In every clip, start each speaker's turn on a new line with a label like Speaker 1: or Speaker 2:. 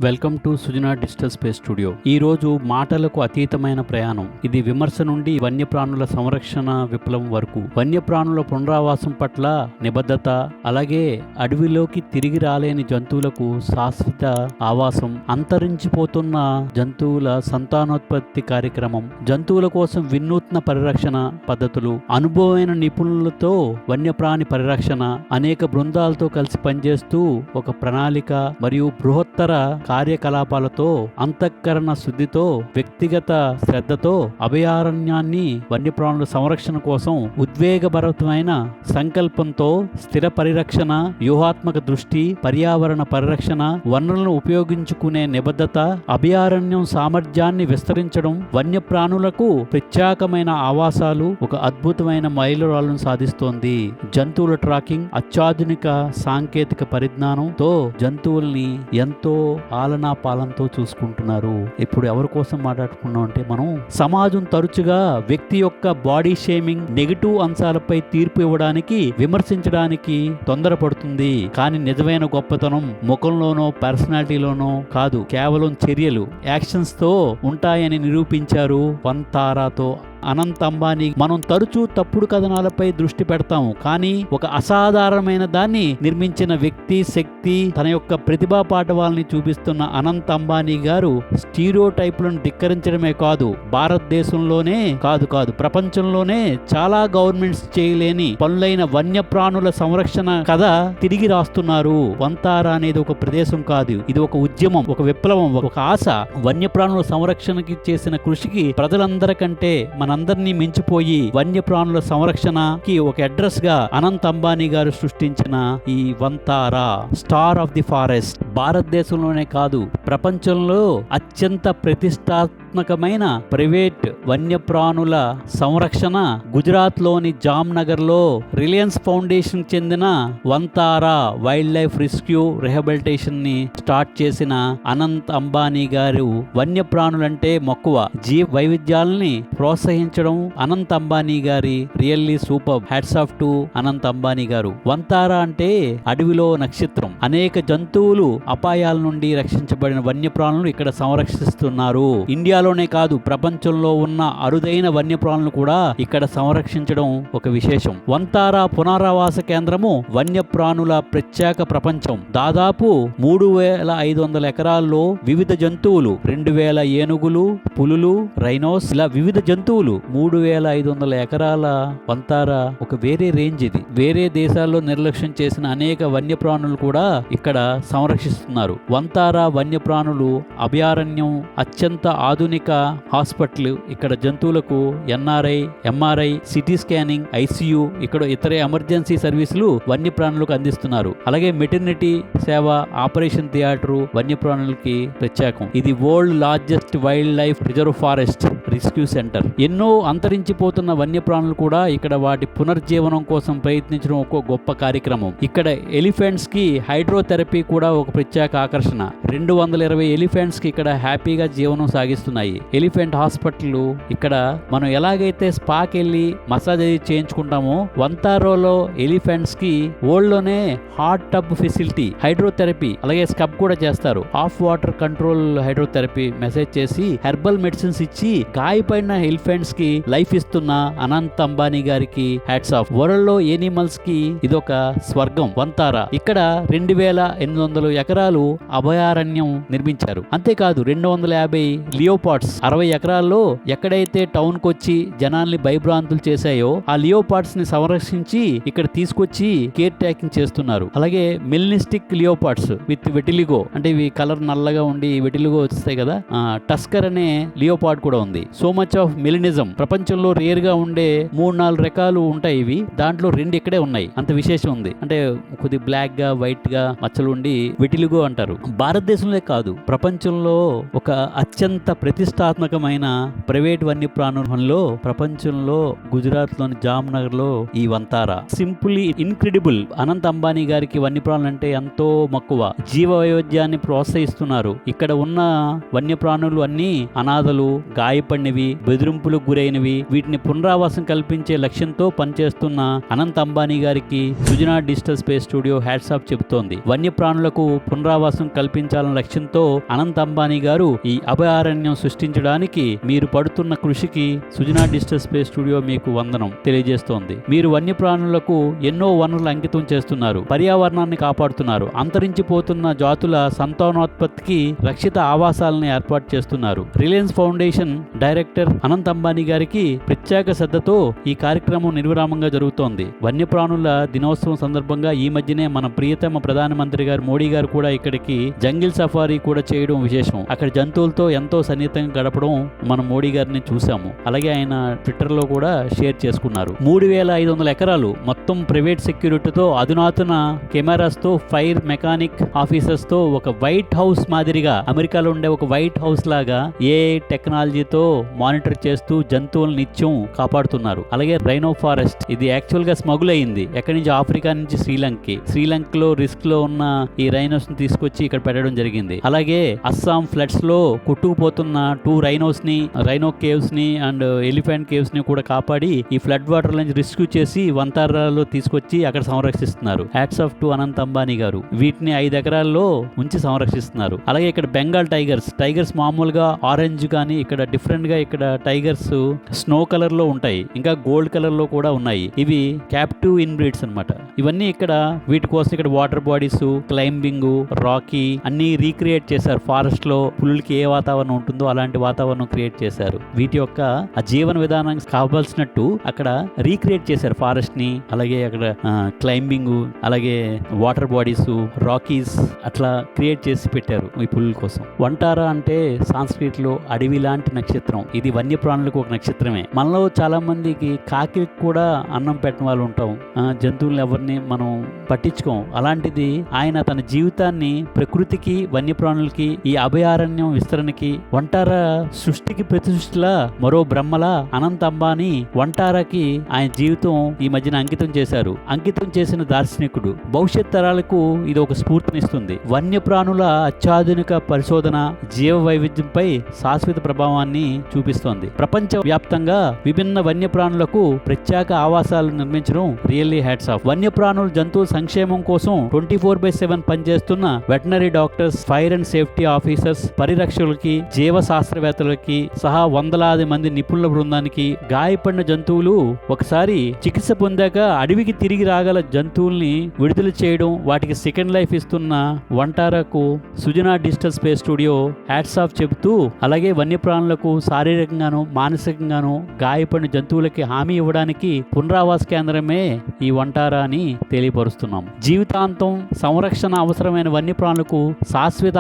Speaker 1: Welcome to Sujana digital space studio. ఈ రోజు మాటలకు అతీతమైన ప్రయాణం. ఇది విమర్శ నుండి వన్యప్రాణుల సంరక్షణ విప్లవం వరకు, వన్యప్రాణుల పునరావాసం పట్ల నిబద్ధత, అలాగే అడవిలోకి తిరిగి రాలేని జంతువులకు శాశ్వత ఆవాసం, అంతరించిపోతున్న జంతువుల సంతానోత్పత్తి కార్యక్రమం, జంతువుల కోసం వినూత్న పరిరక్షణ పద్ధతులు, అనుభవమైన నిపుణులతో వన్యప్రాణి పరిరక్షణ, అనేక బృందాలతో కలిసి పనిచేస్తూ ఒక ప్రణాళిక మరియు బృహత్తర కార్యకలాపాలతో, అంతఃకరణ శుద్ధితో, వ్యక్తిగత శ్రద్ధతో అభయారణ్యాన్ని వన్యప్రాణుల సంరక్షణ కోసం ఉద్వేగభరితమైన సంకల్పంతో, స్థిర పరిరక్షణ, వ్యూహాత్మక దృష్టి, పర్యావరణ పరిరక్షణ, వనరులను ఉపయోగించుకునే నిబద్ధత, అభయారణ్యం సామర్థ్యాన్ని విస్తరించడం, వన్యప్రాణులకు ప్రత్యేకమైన ఆవాసాలు, ఒక అద్భుతమైన మైలురాళ్లను సాధిస్తోంది. జంతువుల ట్రాకింగ్, అత్యాధునిక సాంకేతిక పరిజ్ఞానంతో జంతువుల్ని ఎంతో ఆలనా పాలనతో చూసుకుంటున్నారు. ఇప్పుడు ఎవరి కోసం మాట్లాడుకున్నాం అంటే, మనం సమాజం తరచుగా వ్యక్తి యొక్క బాడీ షేమింగ్, నెగిటివ్ అంశాలపై తీర్పు ఇవ్వడానికి, విమర్శించడానికి తొందరపడుతుంది. కానీ నిజమైన గొప్పతనం ముఖంలోనో పర్సనాలిటీలోనో కాదు, కేవలం చర్యలు, యాక్షన్స్ తో ఉంటాయని నిరూపించారు వంతారాతో అనంత్ అంబానీ. మనం తరచూ తప్పుడు కథనాలపై దృష్టి పెడతాము, కానీ ఒక అసాధారణమైన దాన్ని నిర్మించిన వ్యక్తి, శక్తి, తన యొక్క ప్రతిభా పాఠవాల్ని చూపిస్తున్న అనంత్ అంబానీ గారు స్టీరియోటైపులను ధిక్కరించడమే కాదు, భారతదేశంలోనే కాదు ప్రపంచంలోనే చాలా గవర్నమెంట్స్ చేయలేని పనులైన వన్యప్రాణుల సంరక్షణ కథ తిరిగి రాస్తున్నారు. వంతారా అనేది ఒక ప్రదేశం కాదు, ఇది ఒక ఉద్యమం, ఒక విప్లవం, ఒక ఆశ. వన్యప్రాణుల సంరక్షణకి చేసిన కృషికి ప్రజలందరికంటే మనందరినీ మించిపోయి వన్యప్రాణుల సంరక్షణకి ఒక అడ్రస్ గా అనంత్ అంబానీ గారు సృష్టించిన ఈ Vantara, star of the forest, భారతదేశంలోనే కాదు ప్రపంచంలో అత్యంత ప్రతిష్టాత్మకమైన ప్రైవేట్ వన్యప్రాణుల సంరక్షణ గుజరాత్ లోని జామ్నగర్ లో రిలయన్స్ ఫౌండేషన్ చెందిన Vantara wild life rescue rehabilitation ని స్టార్ట్ చేసిన అనంత్ అంబానీ గారు వన్యప్రాణులంటే మక్కువ, జీవ వైవిధ్యాలని ప్రోత్సహించడం అనంత్ అంబానీ గారి really super. Hats off to Anant Ambani గారు. వంతారా అంటే అడవిలో నక్షత్రం. అనేక జంతువులు అపాయాల నుండి రక్షించబడిన వన్యప్రాణులను ఇక్కడ సంరక్షిస్తున్నారు. ఇండియాలోనే కాదు ప్రపంచంలో ఉన్న అరుదైన వన్యప్రాణులను కూడా ఇక్కడ సంరక్షించడం ఒక విశేషం. వంతారా పునరావాస కేంద్రము వన్యప్రాణుల ప్రత్యేక ప్రపంచం. దాదాపు 3,500 ఎకరాల్లో వివిధ జంతువులు, 2,000 ఏనుగులు, పులులు, రైనోస్, ఇలా వివిధ జంతువులు. 3,500 ఎకరాల వంతారా ఒక వేరే రేంజ్. ఇది వేరే దేశాల్లో నిర్లక్ష్యం చేసిన అనేక వన్యప్రాణులు కూడా ఇక్కడ సంరక్షిస్తున్నారు. వంతారా వన్యప్రాణులు అభయారణ్యం అత్యంత ఆధునిక హాస్పిటల్. ఇక్కడ జంతువులకు NRI, MRI, city scanning, ICU, ఇక్కడ ఇతర ఎమర్జెన్సీ సర్వీసులు వన్యప్రాణులకు అందిస్తున్నారు. అలాగే మెటర్నిటీ సేవ, ఆపరేషన్ థియేటర్ వన్యప్రాణులకి ప్రత్యేకం. ఇది world largest wild life reserve forest rescue centre. ఎన్నో అంతరించిపోతున్న వన్యప్రాణులు కూడా ఇక్కడ వాటి పునర్జీవనం కోసం ప్రయత్నించడం ఒక గొప్ప కార్యక్రమం. ఇక్కడ ఎలిఫెంట్స్ కి హైడ్రోథెరపీ కూడా ఒక ప్రత్యేక ఆకర్షణ. 220 ఎలిఫెంట్స్ కి ఇక్కడ హ్యాపీగా జీవనం సాగిస్తున్నాయి. Elephant hospital. ఇక్కడ మనం ఎలాగైతే స్పాకి వెళ్ళి మసాజ్ చేయించుకుంటామో, వంతారాలో ఎలిఫెంట్స్ కి వరల్డ్ లోనే హాట్ టబ్ ఫెసిలిటీ, హైడ్రోథెరపీ, అలాగే స్కబ్ కూడా చేస్తారు. Of water control hydrotherapy message చేసి హెర్బల్ మెడిసిన్స్ ఇచ్చి గాయపడిన ఎలిఫెంట్స్ కి లైఫ్ ఇస్తున్న అనంత్ అంబానీ గారికి హ్యాట్స్ ఆఫ్. వరల్డ్ లో ఎనిమల్స్ కి ఇదొక స్వర్గం వంతారా. ఇక్కడ 2,800 ఎకరాలు అభయారణ్యం నిర్మించారు. అంతేకాదు 250 లియోపార్డ్స్, 60 ఎకరాల్లో ఎక్కడైతే టౌన్ కొచ్చి జనాల్ని భయభ్రాంతులు చేశాయో ఆ లియోపార్డ్స్ ని సంరక్షించి ఇక్కడ తీసుకొచ్చి కేర్ టేకింగ్ చేస్తున్నారు. అలాగే మెలినిస్టిక్ లియోపార్డ్స్ విత్ వెటిలిగో, అంటే ఇవి కలర్ నల్లగా ఉండి వెటిలిగో వస్తాయి కదా, టస్కర్ అనే లియోపార్డ్ కూడా ఉంది. So much of melanism. ప్రపంచంలో రేర్ గా ఉండే 3-4 రకాలు ఉంటాయి. ఇవి దాంట్లో 2 ఇక్కడే ఉన్నాయి. అంత విశేషం ఉంది. అంటే కొద్ది బ్లాక్ గా, వైట్ గా మచ్చలు ఉండి వెటిలిగో అంటారు. భారతదేశంలో కాదు ప్రపంచంలో ఒక అత్యంత ప్రతిష్టాత్మకమైన ప్రైవేట్ వన్యప్రాణులలో ప్రపంచంలో గుజరాత్ లోని జామ్నగర్ లో ఈ వంతారా. Simply incredible. అనంత్ అంబానీ గారికి వన్యప్రాణులు అంటే ఎంతో మక్కువ. జీవ వైవిధ్యాన్ని ప్రోత్సహిస్తున్నారు. ఇక్కడ ఉన్న వన్యప్రాణులు అన్ని అనాథలు, గాయపడి గాయపడినవి, బెదిరింపులకు గురైనవి, వీటిని పునరావాసం కల్పించే లక్ష్యంతో పనిచేస్తున్న అనంత్ అంబానీ గారికి Sujana digital space studio hats of చెబుతోంది. వన్యప్రాణులకు పునరావాసం కల్పించాలన్న లక్ష్యంతో అనంత్ అంబానీ గారు ఈ అభయారణ్యం సృష్టించడానికి మీరు పడుతున్న కృషికి సుజనా డిజిటల్ స్పేస్ స్టూడియో మీకు వందనం తెలియజేస్తోంది. మీరు వన్యప్రాణులకు ఎన్నో వనరులు అంకితం చేస్తున్నారు, పర్యావరణాన్ని కాపాడుతున్నారు, అంతరించిపోతున్న జాతుల సంతానోత్పత్తికి రక్షిత ఆవాసాలను ఏర్పాటు చేస్తున్నారు. Reliance foundation director Anant Ambani గారికి ప్రత్యేక శ్రద్ధతో ఈ కార్యక్రమం నిర్విరామంగా జరుగుతోంది. వన్యప్రాణుల దినోత్సవం సందర్భంగా ఈ మధ్యనే మన ప్రియతమ ప్రధానమంత్రి గారు మోడీ గారు కూడా ఇక్కడికి జంగిల్ సఫారీ కూడా చేయడం విశేషం. అక్కడ జంతువులతో ఎంతో సన్నిహితంగా గడపడం మనం మోడీ గారిని చూసాము. అలాగే ఆయన ట్విట్టర్ లో కూడా షేర్ చేసుకున్నారు. 3500 ఎకరాలు మొత్తం ప్రైవేట్ సెక్యూరిటీతో, అధునాతన కెమెరాస్ తో, ఫైర్ మెకానిక్ ఆఫీసర్స్ తో ఒక వైట్ హౌస్ మాదిరిగా, అమెరికాలో ఉండే ఒక వైట్ హౌస్ లాగా ఏఐ టెక్నాలజీతో మానిటర్ చేస్తూ జంతువులను నిత్యం కాపాడుతున్నారు. అలాగే రైనో ఫారెస్ట్, ఇది యాక్చువల్ గా స్మగుల్ అయింది ఎక్కడి నుంచి, ఆఫ్రికా నుంచి శ్రీలంకలో రిస్క్ లో ఉన్న ఈ రైనోస్ ని తీసుకొచ్చి ఇక్కడ పెట్టడం జరిగింది. అలాగే అస్సాం ఫ్లడ్స్ లో కొట్టుకుపోతున్న 2 రైనోస్ ని, రైనో కేవ్స్ ని అండ్ ఎలిఫెంట్ కేవ్స్ ని కూడా కాపాడి ఈ ఫ్లడ్ వాటర్ నుంచి రెస్క్యూ చేసి వంతారాలో తీసుకొచ్చి అక్కడ సంరక్షిస్తున్నారు. Hats off to Anant Ambani garu. వీటిని 5 ఎకరాల్లో ఉంచి సంరక్షిస్తున్నారు. అలాగే ఇక్కడ బెంగాల్ టైగర్స్ మామూలుగా ఆరెంజ్ కానీ ఇక్కడ డిఫరెంట్ గా ఇక్కడ టైగర్స్ స్నో కలర్ లో ఉంటాయి, ఇంకా గోల్డ్ కలర్ లో కూడా ఉన్నాయి. ఇవి క్యాప్టివ్ ఇన్బ్రీడ్స్ అన్నమాట. ఇవన్నీ ఇక్కడ వీటి కోసం ఇక్కడ వాటర్ బాడీస్, క్లైంబింగ్, రాకీ అన్ని రీక్రియేట్ చేశారు. ఫారెస్ట్ లో పులులకి ఏ వాతావరణం ఉంటుందో అలాంటి వాతావరణం క్రియేట్ చేశారు. వీటి యొక్క ఆ జీవన విధానానికి కావాల్సినట్టు అక్కడ రీక్రియేట్ చేశారు ఫారెస్ట్ ని. అలాగే అక్కడ క్లైంబింగ్, అలాగే వాటర్ బాడీస్, రాకీస్ అట్లా క్రియేట్ చేసి పెట్టారు ఈ పులుల కోసం. వంటారా అంటే సాంస్క్రిట్ లో అడవి లాంటి నక్షత్రం. ఇది వన్యప్రాణులకు ఒక నక్షత్రమే. మనలో చాలా మందికి కాకికి కూడా అన్నం పెట్టిన వాళ్ళు ఉంటాం, జంతువులను ఎవరిని మనం పట్టించుకోం. అలాంటిది ఆయన తన జీవితాన్ని ప్రకృతికి, వన్యప్రాణులకి, ఈ అభయారణ్యం విస్తరణకి, వంటారా సృష్టికి ప్రతి సృష్టిలా మరో బ్రహ్మలా అనంత్ అంబానీ వంటారాకి ఆయన జీవితం ఈ మధ్యన అంకితం చేశారు. అంకితం చేసిన దార్శనికుడు. భవిష్యత్ తరాలకు ఇది ఒక స్ఫూర్తినిస్తుంది. వన్యప్రాణుల అత్యాధునిక పరిశోధన జీవ వైవిధ్యంపై శాశ్వత ప్రభావాన్ని చూపిస్తోంది. ప్రపంచ వ్యాప్తంగా విభిన్న వన్యప్రాణులకు ప్రత్యేక ఆవాసాలు నిర్మించడం రియల్లీ హ్యాట్స్ ఆఫ్. వన్యప్రాణుల జంతువుల సంక్షేమం కోసం 24/7 పనిచేస్తున్న veterinary doctors, fire and safety officers, పరిరక్షకులకి, జీవ శాస్త్రవేత్తలకి సహా వందలాది మంది నిపుణుల బృందానికి, గాయపడిన జంతువులు ఒకసారి చికిత్స పొందాక అడవికి తిరిగి రాగల జంతువుల్ని విడుదల చేయడం, వాటికి సెకండ్ లైఫ్ ఇస్తున్న వంటారాకు Sujana digital space studio hats off చెబుతూ, అలాగే వన్యప్రాణులకు శారీరకంగాను మానసికంగాను గాయపడిన జంతువులకి హామీ ఇవ్వడానికి పునరావాస కేంద్రమే ఈ వంటారా అని తెలియపరుస్తున్నాం. జీవితాంతం సంరక్షణ అవసరమైన వన్యప్రాణులకు శాశ్వత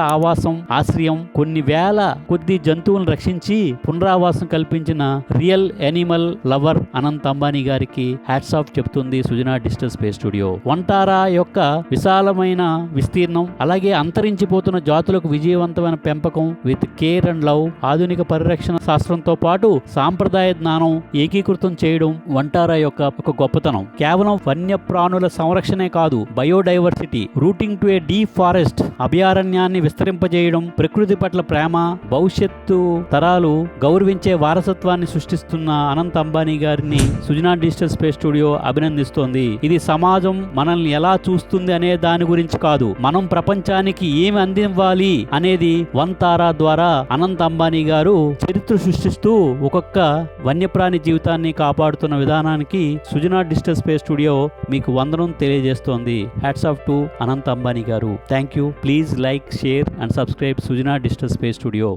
Speaker 1: ఆశ్రయం, కొన్ని వేల కొద్ది జంతువులను రక్షించి పునరావాసం కల్పించిన real Animal lover Anant Ambani గారికి హ్యాట్స్ ఆఫ్ చెప్తుంది సుజనా డిజిటల్ స్పేస్ స్టూడియో. వంటారా యొక్క విశాలమైన విస్తీర్ణం, అలాగే అంతరించిపోతున్న జాతులకు విజయవంతమైన పెంపకం విత్ కేర్ అండ్ లవ్, ఆధునిక పరిరక్షణ శాస్త్రంతో పాటు సాంప్రదాయ జ్ఞానం ఏకీకృతం చేయడం వంటారా యొక్క ఒక గొప్పతనం. కేవలం వన్యప్రాణుల సంరక్షణే కాదు, biodiversity, routing to a deep forest, అభయారణ్యాన్ని విస్తరింపజేయడం, ప్రకృతి పట్ల ప్రేమ, భవిష్యత్తు తరాలు గౌరవించే వారసత్వాన్ని సృష్టిస్తున్న అనంత్ అంబానీ గారిని సుజనా డిజిటల్ స్పేస్ స్టూడియో అభినందిస్తోంది. ఇది సమాజం మనల్ని ఎలా చూస్తుంది అనే దాని గురించి కాదు, మనం ప్రపంచానికి ఏమి అందివ్వాలి అనేది వంతారా ద్వారా అనంత్ అంబానీ గారు చరిత్ర సృష్టిస్తూ ఒక్కొక్క వన్యప్రాణి జీవితాన్ని కాపాడుతున్న విధానానికి సుజనా డిజిటల్ స్పేస్ స్టూడియో మీకు వందనం తెలియజేస్తోంది. Hats off to Anant Ambani garu. Thank you. Please like, share and subscribe Sujana digital space studio.